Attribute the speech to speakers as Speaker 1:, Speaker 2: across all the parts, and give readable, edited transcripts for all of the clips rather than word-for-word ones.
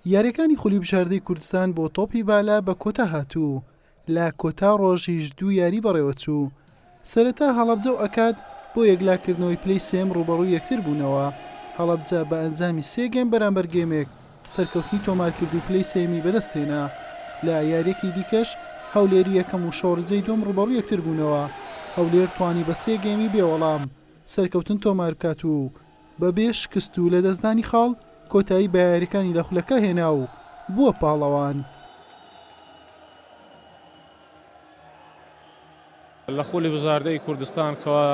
Speaker 1: یاریەکانی خولی بژاردەی کوردستان بۆ تۆپی بالا بە کۆتا هاتوو لە کۆتا ڕۆژیش دوو یاری بەڕێوە چوو. سەرەتا هەڵەبجە و ئەکاد بۆ یەکلاکردنەوەی پلەی سێم ڕوبەڕووی یەکتر بوونەوە. هەڵەبجە بە ئەنجامی سێ گەیم بەرامبەر گێمێک سەرکەوتنی تۆمارکردو پلەی سێمی بەدەستێنا. لە یاریەکی دیکەش هەولێری یەکەم و شۆڕزەی دوم ڕوبەڕووی یەکتر بوونەوە. هەولێر توانی بە سێ گەیمی بێوەڵام سەرکەوتن تۆمار بکات و بەبێ شکست و لە دەستدانی خاڵ کۆتایی بە یاریەکانی لە خولەکە هێنا و بووە پاڵەوان.
Speaker 2: لە خولی بژاردەی کوردستان کەوا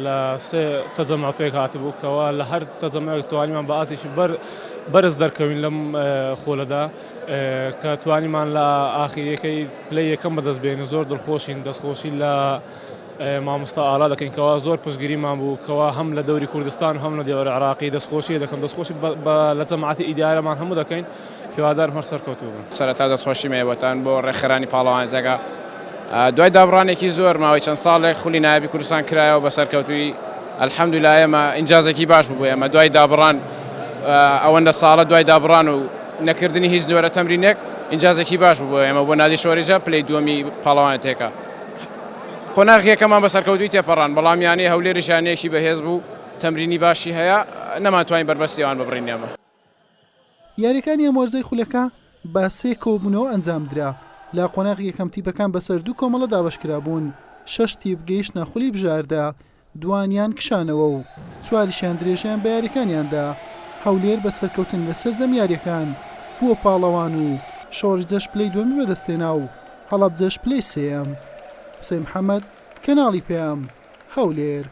Speaker 2: لە سێ تەجەمع پێک هاتبوو کەوا لە هەر تەجەمعێک توانیمان بە ئاتیشی بەرز دەرکەوین لەم خۆلەدا کە توانیمان لە ئاخیریەکەی پلەی یەکەم بەدەست بێنین. زۆر دڵخۆشین، دەستخۆشی لە مامۆستا ئالا دەکەین کەوا زۆر پشتگیریمان بوو کەوا هەم لە دەوری کوردستان هەم لە دێوەری عێراقی دەستخۆشی دەکەم. دەستخۆشی لە جەماعەتی ئیدارەمان هەموو دەکەین، هیوادارم هەر سەرکەوتوو بن.
Speaker 3: سەرەتا دەستخۆشی مێوەتان بۆ ڕێکخراانی پاڵەوانێتەکە. دوای دابڕانێکی زۆر ماوەی چەند ساڵێک خولی نایابی کوردستان کرایەوە بە سەرکەوتووی ئەلحەمدولیلا ئێمە ئینجازێکی باش بوو. ئێمە دوای دابڕان ئەوەندە ساڵە دوای دابڕان و نەکردنی هیچ نوێرە تەمرینێک ئینجازێکی باش بوو. ئێمە بۆ نادی شۆڕیجە پلەی دووەمی پاڵەوانێتێکە قۆناغیەکەمان بە سەرکەوتووی تێپەڕان، بەڵام یانەی هەولێریشانەیەکی بەهێز بوو، تەمرینی باشی هەیە، نەماتوانین بەربەستیەوان ببڕین. ئێمە
Speaker 1: یاریەکانی ئەم وەرزەی خولەکە بە سێ کۆبوونەوە ئەنجام درا. لە قۆناغی یەکەم تیپەکان بەسەر دوو کۆمەڵە دابەشکرا بوون. 6 تیپ گەیشتنە خولی بژاردا، دوانیان کشانەوە و چواریشیان درێژیان بە یاریەکانیاندا. هەولێر بە سەرکەوتن لەسەر زەمیاریەکان بووە پاڵەوان و شۆڕیجەش پلەی دووەمی بەدەستێنا و هەڵەبجەش پلەی سێم. حوسێن محەممەد، کەناڵی پێم، هەولێر.